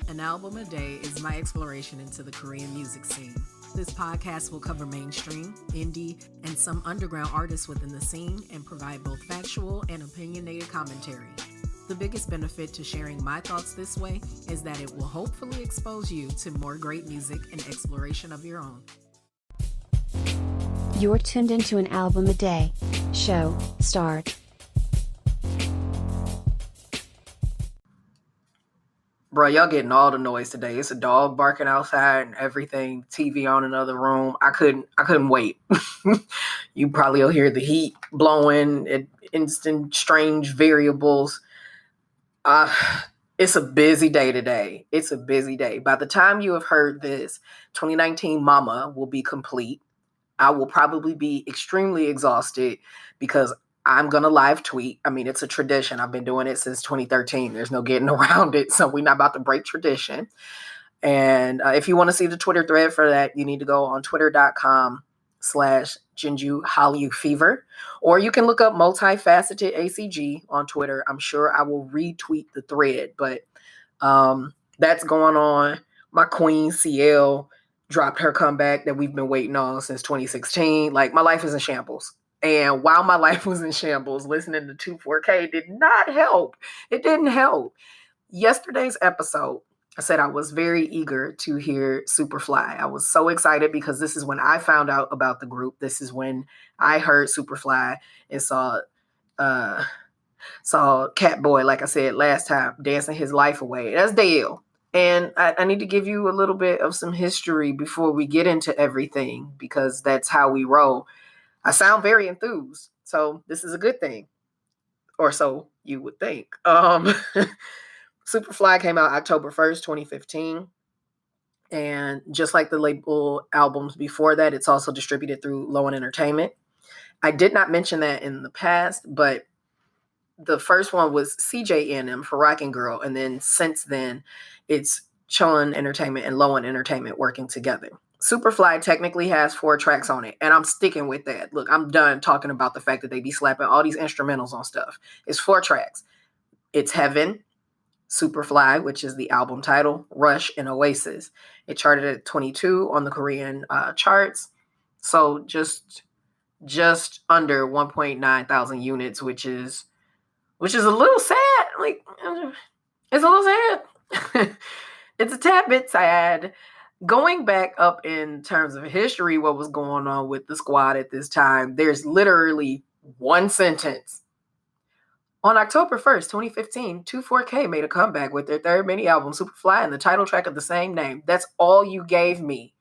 An album a day is my exploration into the Korean music scene. This podcast will cover mainstream, indie, and some underground artists within the scene and provide both factual and opinionated commentary. The biggest benefit to sharing my thoughts this way is that it will hopefully expose you to more great music and exploration of your own. You're tuned into an album a day. Show, start. Bro, y'all getting all the noise today. It's a dog barking outside and everything. TV on in another room. I couldn't wait. You probably will hear the heat blowing at instant strange variables. It's a busy day today. It's a busy day. By the time you have heard this, 2019 Mama will be complete. I will probably be extremely exhausted because I'm going to live tweet. I mean, it's a tradition. I've been doing it since 2013. There's no getting around it. So we're not about to break tradition. And if you want to see the Twitter thread for that, you need to go on twitter.com/JinjuHallyu or you can look up multifaceted ACG on Twitter. I'm sure I will retweet the thread, but that's going on. My queen CL dropped her comeback that we've been waiting on since 2016. Like, my life is in shambles. And while my life was in shambles, listening to 24K did not help. It didn't help. Yesterday's episode, I said I was very eager to hear Superfly. I was so excited because this is when I found out about the group. This is when I heard Superfly and saw Catboy, like I said last time, dancing his life away. That's Dale. And I need to give you a little bit of some history before we get into everything, because that's how we roll. I sound very enthused, so this is a good thing, or so you would think. Superfly came out October 1st, 2015, and just like the label albums before that, it's also distributed through Lowen Entertainment. I did not mention that in the past, but the first one was CJNM for Rockin' Girl, and then since then, it's Choen Entertainment and Lowen Entertainment working together. Superfly technically has 4 tracks on it, and I'm sticking with that. Look, I'm done talking about the fact that they be slapping all these instrumentals on stuff. It's 4 tracks. It's Heaven, Superfly, which is the album title, Rush, and Oasis. It charted at 22 on the Korean charts, so just under 1.9 thousand units, which is a little sad. Like, it's a little sad. It's a tad bit sad. Going back up in terms of history, what was going on with the squad at this time, there's literally one sentence. On October 1st, 2015, 24K made a comeback with their third mini album, Superfly, and the title track of the same name. That's all you gave me.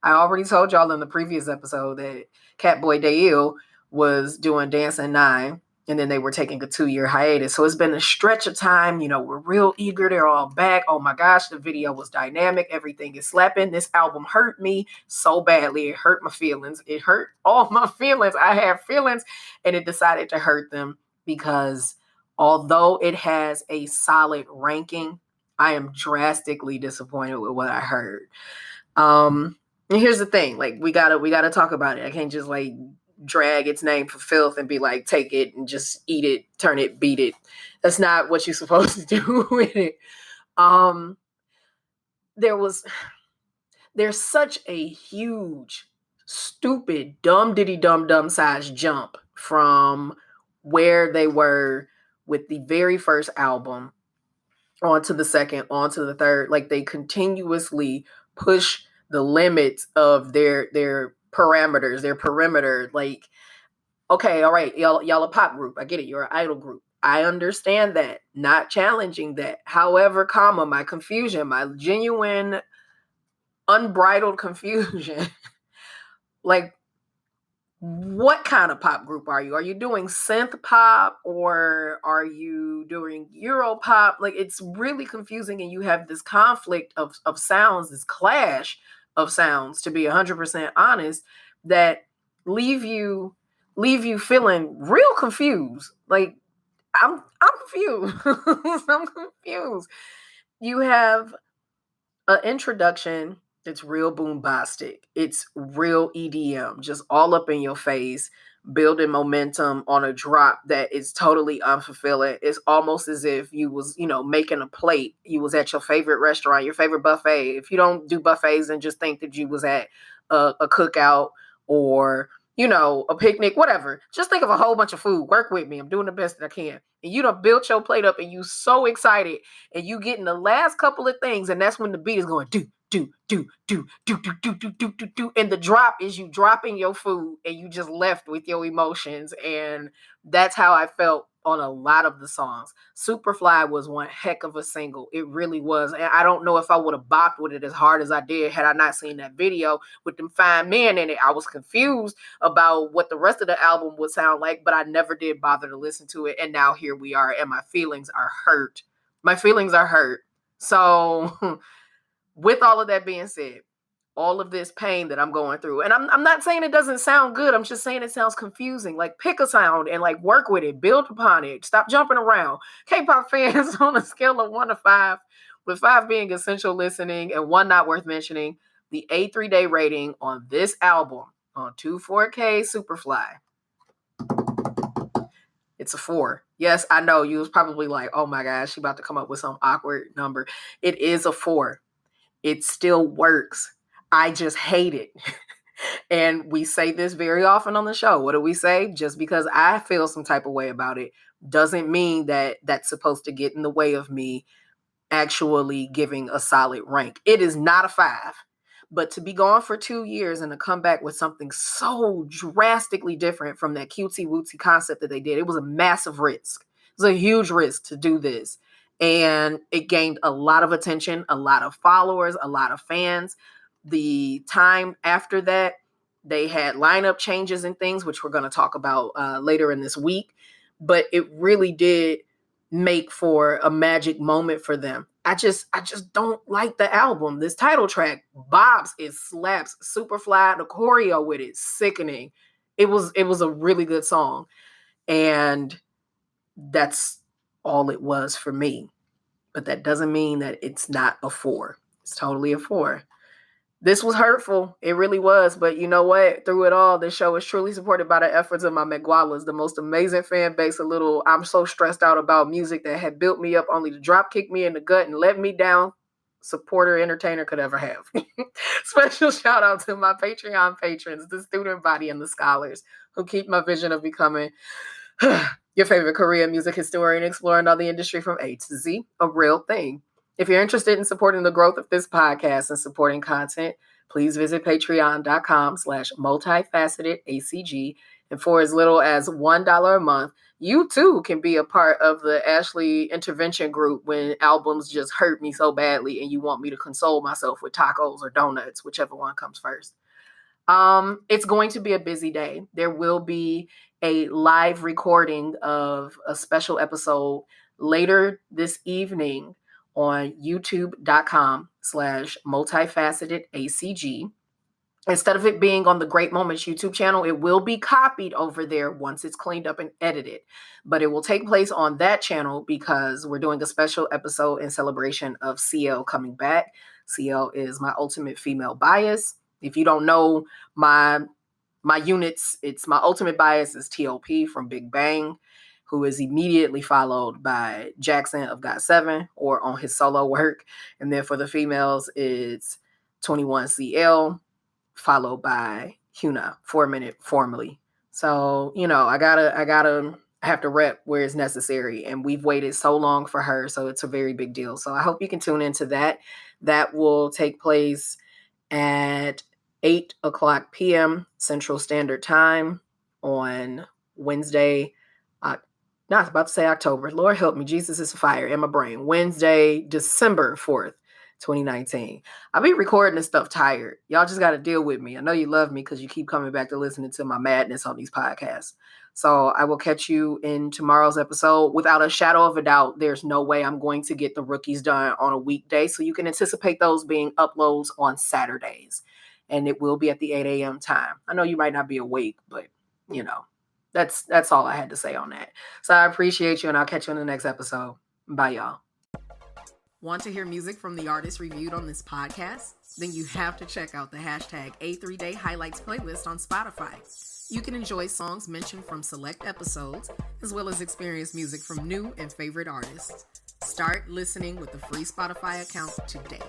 I already told y'all in the previous episode that Catboy Dail was doing Dancing 9, and then they were taking a 2-year hiatus. So it's been a stretch of time. You know, we're real eager. They're all back. Oh my gosh, the video was dynamic. Everything is slapping. This album hurt me so badly. It hurt my feelings. It hurt all my feelings. I have feelings, and it decided to hurt them because although it has a solid ranking, I am drastically disappointed with what I heard. And here's the thing, like, we gotta talk about it. I can't just like drag its name for filth and be like, take it and just eat it, turn it, beat it. That's not what you're supposed to do with it. There's such a huge, stupid, dumb size jump from where they were with the very first album onto the second, onto the third. Like, they continuously push the limits of their parameters, their perimeter. Like, okay, all right, y'all a pop group. I get it. You're an idol group. I understand that. Not challenging that. However, my confusion, my genuine, unbridled confusion. Like, what kind of pop group are you? Are you doing synth pop or are you doing Euro pop? Like, it's really confusing, and you have this conflict of sounds, this clash of sounds, to be 100% honest, that leave you feeling real confused. Like, I'm confused. I'm confused. You have an introduction. It's real boombastic. It's real EDM, just all up in your face. building momentum on a drop that is totally unfulfilling. It's almost as if you was, making a plate. You was at your favorite restaurant, your favorite buffet. If you don't do buffets, then just think that you was at a cookout or, a picnic, whatever. Just think of a whole bunch of food. Work with me. I'm doing the best that I can. And you done built your plate up and you so excited and you getting the last couple of things. And that's when the beat is going, do, do, do, do, do, do, do, do, do, do, do. And the drop is you dropping your food and you just left with your emotions. And that's how I felt on a lot of the songs. Superfly was one heck of a single. It really was. And I don't know if I would have bopped with it as hard as I did had I not seen that video with them fine men in it. I was confused about what the rest of the album would sound like, but I never did bother to listen to it. And now here we are, and my feelings are hurt. My feelings are hurt. So with all of that being said, all of this pain that I'm going through, and I'm not saying it doesn't sound good. I'm just saying it sounds confusing. Like, pick a sound and like work with it, build upon it, stop jumping around. K-pop fans, on a scale of 1 to 5, with 5 being essential listening and 1 not worth mentioning, the A3 day rating on this album on 24K Superfly, it's a 4. Yes, I know you was probably like, oh my gosh, she about to come up with some awkward number. It is a 4. It still works. I just hate it. And we say this very often on the show. What do we say? Just because I feel some type of way about it doesn't mean that that's supposed to get in the way of me actually giving a solid rank. It is not a 5. But to be gone for 2 years and to come back with something so drastically different from that cutesy wootsy concept that they did, it was a massive risk. It was a huge risk to do this. And it gained a lot of attention, a lot of followers, a lot of fans. The time after that, they had lineup changes and things, which we're going to talk about later in this week. But it really did make for a magic moment for them. I just don't like the album. This title track, Bob's, it slaps. Superfly, the choreo with it, sickening. It was a really good song. And that's all it was for me. But that doesn't mean that it's not a 4. It's totally a 4. This was hurtful. It really was. But you know what? Through it all, this show is truly supported by the efforts of my Megwalas, the most amazing fan base. I'm so stressed out about music that had built me up only to drop kick me in the gut and let me down. Supporter, entertainer could ever have. Special shout out to my Patreon patrons, the student body, and the scholars who keep my vision of becoming your favorite Korean music historian, exploring all the industry from A to Z, a real thing. If you're interested in supporting the growth of this podcast and supporting content, please visit patreon.com/multifacetedACG. And for as little as $1 a month, you too can be a part of the Ashley intervention group when albums just hurt me so badly and you want me to console myself with tacos or donuts, whichever one comes first. It's going to be a busy day. There will be a live recording of a special episode later this evening on youtube.com/multifacetedACG. Instead of it being on the Great Moments YouTube channel, it will be copied over there once it's cleaned up and edited. But it will take place on that channel because we're doing a special episode in celebration of CL coming back. CL is my ultimate female bias. If you don't know my units, it's my ultimate bias is TLP from Big Bang, who is immediately followed by Jackson of GOT7 or on his solo work. And then for the females, it's 21CL, followed by Hyuna, 4 Minute formally. So, I have to rep where it's necessary. And we've waited so long for her. So it's a very big deal. So I hope you can tune into that. That will take place at 8:00 p.m. Central Standard Time on Wednesday. I was about to say October. Lord help me. Jesus is fire in my brain. Wednesday, December 4th, 2019. I'll be recording this stuff tired. Y'all just got to deal with me. I know you love me because you keep coming back to listening to my madness on these podcasts. So I will catch you in tomorrow's episode. Without a shadow of a doubt, there's no way I'm going to get the rookies done on a weekday. So you can anticipate those being uploads on Saturdays. And it will be at the 8 a.m. time. I know you might not be awake, but that's all I had to say on that. So I appreciate you, and I'll catch you in the next episode. Bye, y'all. Want to hear music from the artists reviewed on this podcast? Then you have to check out the hashtag A3Day Highlights playlist on Spotify. You can enjoy songs mentioned from select episodes, as well as experience music from new and favorite artists. Start listening with the free Spotify account today.